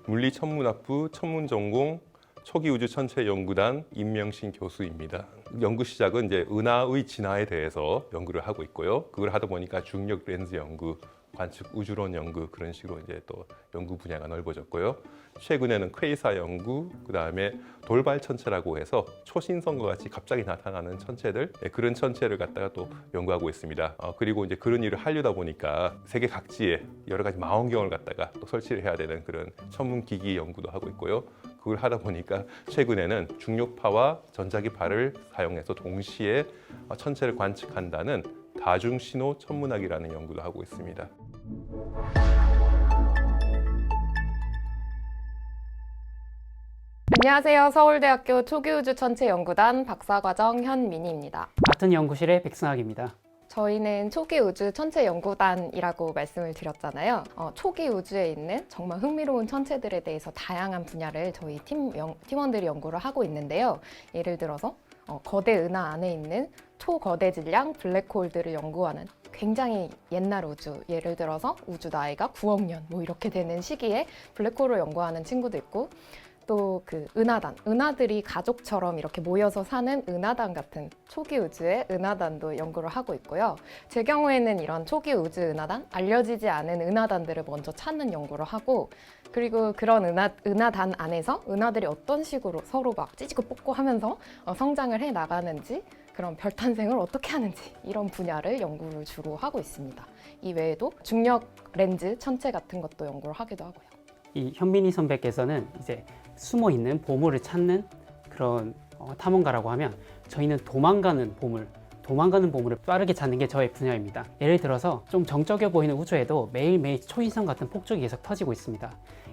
물리천문학부 천문전공 초기우주천체연구단 임명신 교수입니다. 연구 시작은 이제 은하의 진화에 대해서 연구를 하고 있고요. 그걸 하다 보니까 중력 렌즈 연구, 관측 우주론 연구 그런 식으로 이제 또 연구 분야가 넓어졌고요. 최근에는 퀘이사 연구, 그다음에 돌발 천체라고 해서 초신성과 같이 갑자기 나타나는 천체들, 그런 천체를 갖다가 또 연구하고 있습니다. 그리고 이제 그런 일을 하려다 보니까 세계 각지에 여러 가지 망원경을 갖다가 또 설치를 해야 되는 그런 천문기기 연구도 하고 있고요. 그걸 하다 보니까 최근에는 중력파와 전자기파를 사용해서 동시에 천체를 관측한다는 다중신호 천문학이라는 연구도 하고 있습니다. 안녕하세요. 서울대학교 초기우주천체연구단 박사과정 현민희입니다. 같은 연구실의 백승학입니다. 저희는 초기우주천체연구단이라고 말씀을 드렸잖아요. 초기우주에 있는 정말 흥미로운 천체들에 대해서 다양한 분야를 저희 팀원들이 연구를 하고 있는데요. 예를 들어서 거대 은하 안에 있는 초거대 질량 블랙홀들을 연구하는 굉장히 옛날 우주, 예를 들어서 우주 나이가 9억 년 뭐 이렇게 되는 시기에 블랙홀을 연구하는 친구도 있고, 또 그 은하단, 은하들이 가족처럼 이렇게 모여서 사는 은하단 같은 초기 우주의 은하단도 연구를 하고 있고요. 제 경우에는 이런 초기 우주 은하단, 알려지지 않은 은하단들을 먼저 찾는 연구를 하고, 그리고 그런 은하단 안에서 은하들이 어떤 식으로 서로 막 찌지고 뽑고 하면서 성장을 해 나가는지, 그런 별 탄생을 어떻게 하는지 이런 분야를 연구를 주로 하고 있습니다. 이 외에도 중력 렌즈 천체 같은 것도 연구를 하기도 하고요. 이 현민희 선배께서는 이제 숨어 있는 보물을 찾는 그런 탐험가라고 하면, 저희는 도망가는 보물을 빠르게 찾는 게 저의 분야입니다. 예를 들어서 좀 정적여 보이는 우주에도 매일매일 초신성 같은 폭죽이 계속 터지고 있습니다.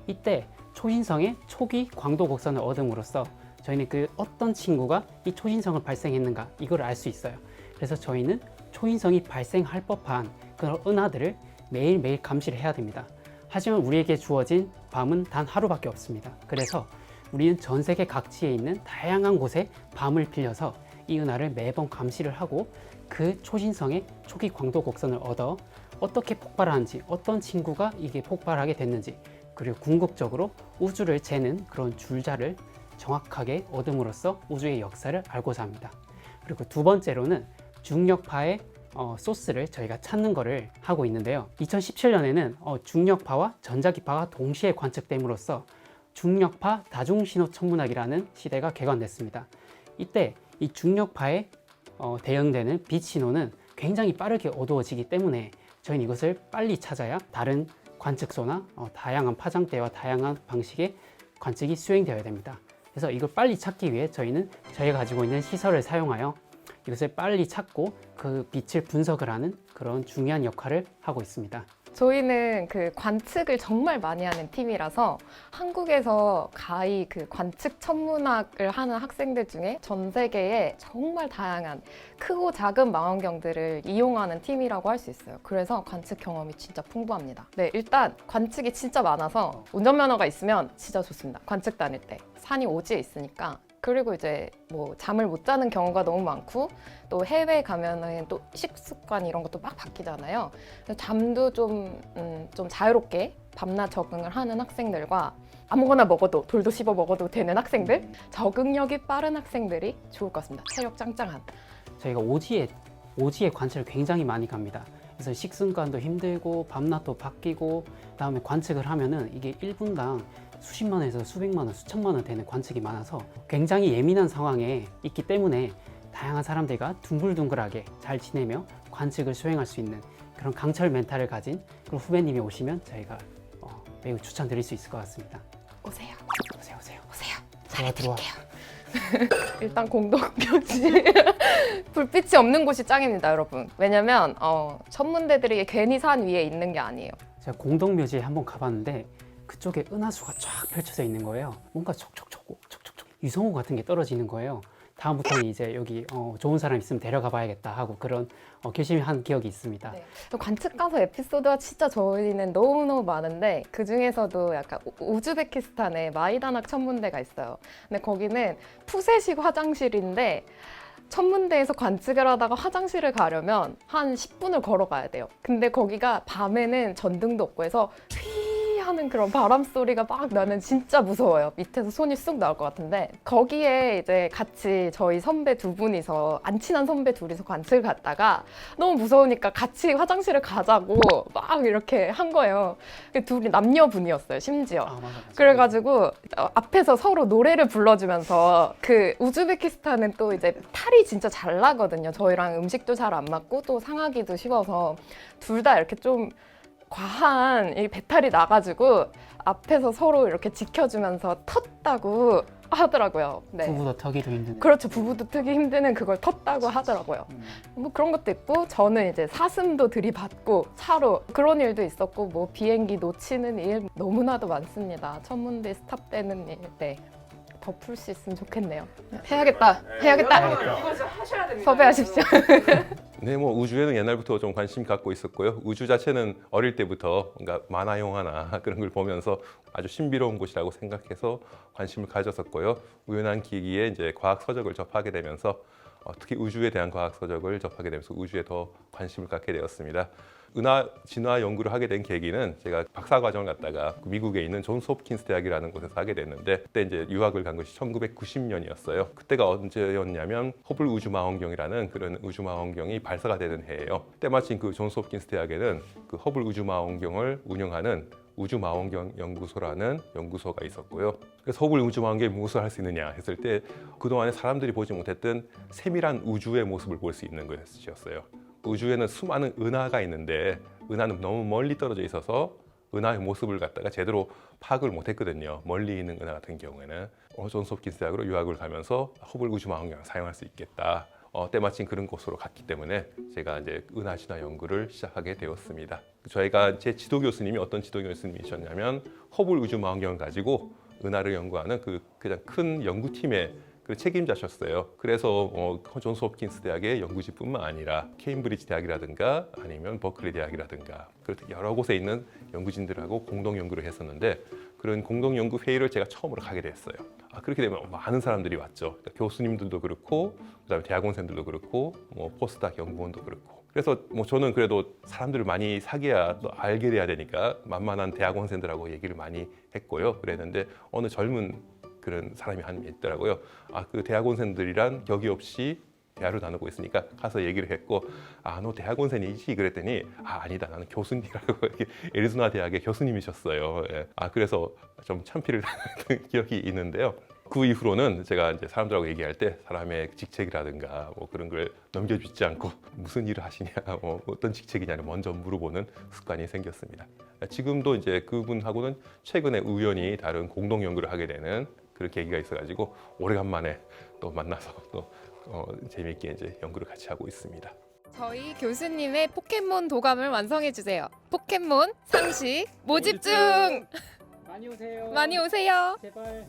이때 초신성의 초기 광도 곡선을 얻음으로써 저희는 그 어떤 친구가 이 초신성을 발생했는가 이걸 알 수 있어요. 그래서 저희는 초신성이 발생할 법한 그런 은하들을 매일매일 감시를 해야 됩니다. 하지만 우리에게 주어진 밤은 단 하루밖에 없습니다. 그래서 우리는 전 세계 각지에 있는 다양한 곳에 밤을 빌려서 이 은하를 매번 감시를 하고 그 초신성의 초기 광도 곡선을 얻어 어떻게 폭발하는지, 어떤 친구가 이게 폭발하게 됐는지, 그리고 궁극적으로 우주를 재는 그런 줄자를 정확하게 얻음으로써 우주의 역사를 알고자 합니다. 그리고 두 번째로는 중력파의 소스를 저희가 찾는 거를 하고 있는데요. 2017년에는 중력파와 전자기파가 동시에 관측됨으로써 중력파 다중신호 천문학이라는 시대가 개관됐습니다. 이때 이 중력파에 대응되는 빛 신호는 굉장히 빠르게 어두워지기 때문에 저희는 이것을 빨리 찾아야 다른 관측소나 다양한 파장대와 다양한 방식의 관측이 수행되어야 됩니다. 그래서 이걸 빨리 찾기 위해 저희는 저희가 가지고 있는 시설을 사용하여 이것을 빨리 찾고 그 빛을 분석을 하는 그런 중요한 역할을 하고 있습니다. 저희는 그 관측을 정말 많이 하는 팀이라서 한국에서 가히 그 관측 천문학을 하는 학생들 중에 전 세계에 정말 다양한 크고 작은 망원경들을 이용하는 팀이라고 할 수 있어요. 그래서 관측 경험이 진짜 풍부합니다. 네, 일단 관측이 진짜 많아서 운전면허가 있으면 진짜 좋습니다. 관측 다닐 때. 산이 오지에 있으니까. 그리고 이제 뭐 잠을 못 자는 경우가 너무 많고, 또 해외 가면은 또 식습관 이런 것도 막 바뀌잖아요. 그래서 잠도 좀 자유롭게 밤낮 적응을 하는 학생들과 아무거나 먹어도 돌도 씹어 먹어도 되는 학생들, 적응력이 빠른 학생들이 좋을 것 같습니다. 체력 짱짱한. 저희가 오지에 관측을 굉장히 많이 갑니다. 그래서 식습관도 힘들고 밤낮도 바뀌고, 그다음에 관측을 하면은 이게 1분당 수십만 원에서 수백만 원, 수천만 원 되는 관측이 많아서 굉장히 예민한 상황에 있기 때문에 다양한 사람들과 둥글둥글하게 잘 지내며 관측을 수행할 수 있는 그런 강철 멘탈을 가진 그런 후배님이 오시면 저희가 매우 추천드릴 수 있을 것 같습니다. 오세요. 들어와. 일단 공동묘지. 불빛이 없는 곳이 짱입니다, 여러분. 왜냐면 천문대들이 괜히 산 위에 있는 게 아니에요. 제가 공동묘지에 한번 가봤는데 그쪽에 은하수가 쫙 펼쳐져 있는 거예요. 뭔가 촉촉촉 유성우 같은 게 떨어지는 거예요. 다음부터는 이제 여기 좋은 사람 있으면 데려가 봐야겠다 하고 그런 결심을 한 기억이 있습니다. 네. 또 관측 가서 에피소드가 진짜 저희는 너무너무 많은데 그 중에서도 약간 우즈베키스탄에 마이다낙 천문대가 있어요. 근데 거기는 푸세식 화장실인데 천문대에서 관측을 하다가 화장실을 가려면 한 10분을 걸어가야 돼요. 근데 거기가 밤에는 전등도 없고 해서 휘 하는 그런 바람 소리가 막 나는 진짜 무서워요. 밑에서 손이 쑥 나올 것 같은데 거기에 이제 같이 저희 선배 두 분이서 안 친한 선배 둘이서 관측을 갔다가 너무 무서우니까 같이 화장실을 가자고 막 이렇게 한 거예요. 둘이 남녀분이었어요, 심지어. 맞아. 그래가지고 앞에서 서로 노래를 불러주면서 그 우즈베키스탄은 또 이제 탈이 진짜 잘 나거든요. 저희랑 음식도 잘 안 맞고 또 상하기도 쉬워서 둘 다 이렇게 좀 과한 이 배탈이 나가지고 앞에서 서로 이렇게 지켜주면서 텄다고 하더라고요. 네. 부부도 터기도 힘든. 그렇죠. 부부도 트기 힘드는 그걸 텄다고 하더라고요. 뭐 그런 것도 있고 저는 이제 사슴도 들이받고 차로 그런 일도 있었고 뭐 비행기 놓치는 일 너무나도 많습니다. 천문대 스탑 되는 일. 네. 더 풀 수 있으면 좋겠네요. 해야겠다. 이거 좀 하셔야 됩니다. 섭외하십시오. 네, 뭐 우주에는 옛날부터 좀 관심 갖고 있었고요. 우주 자체는 어릴 때부터 뭔가 만화 영화나 그런 걸 보면서 아주 신비로운 곳이라고 생각해서 관심을 가졌었고요. 우연한 계기에 이제 과학 서적을 접하게 되면서 특히 우주에 대한 과학 서적을 접하게 되면서 우주에 더 관심을 갖게 되었습니다. 은하 진화 연구를 하게 된 계기는 제가 박사 과정을 갔다가 미국에 있는 존스 홉킨스 대학이라는 곳에서 하게 됐는데 그때 이제 유학을 간 것이 1990년이었어요. 그때가 언제였냐면 허블 우주망원경이라는 그런 우주망원경이 발사가 되는 해예요. 때마침 그 존스 홉킨스 대학에는 그 허블 우주망원경을 운영하는 우주망원경 연구소라는 연구소가 있었고요. 그래서 허블 우주망원경이 무엇을 할 수 있느냐 했을 때 그동안에 사람들이 보지 못했던 세밀한 우주의 모습을 볼 수 있는 것이었어요. 우주에는 수많은 은하가 있는데 은하는 너무 멀리 떨어져 있어서 은하의 모습을 갖다가 제대로 파악을 못했거든요. 멀리 있는 은하 같은 경우에는 존스 홉킨스 대학으로 유학을 가면서 허블 우주망원경을 사용할 수 있겠다. 때마침 그런 곳으로 갔기 때문에 제가 이제 은하 진화 연구를 시작하게 되었습니다. 저희가 제 지도 교수님이 어떤 지도 교수님이셨냐면 허블 우주망원경을 가지고 은하를 연구하는 그 가장 큰 연구팀의 그 책임자셨어요. 그래서 존스 홉킨스 대학의 연구진뿐만 아니라 케임브리지 대학이라든가 아니면 버클리 대학이라든가 여러 곳에 있는 연구진들하고 공동 연구를 했었는데 그런 공동 연구 회의를 제가 처음으로 가게 됐어요. 그렇게 되면 많은 사람들이 왔죠. 그러니까 교수님들도 그렇고 그다음에 대학원생들도 그렇고 포스닥 연구원도 그렇고. 그래서 저는 그래도 사람들을 많이 사귀어야 또 알게 돼야 되니까 만만한 대학원생들하고 얘기를 많이 했고요. 그랬는데 어느 젊은 그런 사람이 한 있더라고요. 그 대학원생들이란 격이 없이 대화를 나누고 있으니까 가서 얘기를 했고 너 대학원생이지? 그랬더니 아니다 나는 교수님이라고 애리조나 대학의 교수님이셨어요. 예. 그래서 좀 참피를 당했던 기억이 있는데요. 그 이후로는 제가 이제 사람들하고 얘기할 때 사람의 직책이라든가 그런 걸 넘겨주지 않고 무슨 일을 하시냐, 어떤 직책이냐를 먼저 물어보는 습관이 생겼습니다. 지금도 이제 그분하고는 최근에 우연히 다른 공동 연구를 하게 되는 그런 계기가 있어가지고 오래간만에 또 만나서 또 재미있게 이제 연구를 같이 하고 있습니다. 저희 교수님의 포켓몬 도감을 완성해 주세요. 포켓몬 상식 모집 중 많이 오세요. 많이 오세요. 제발.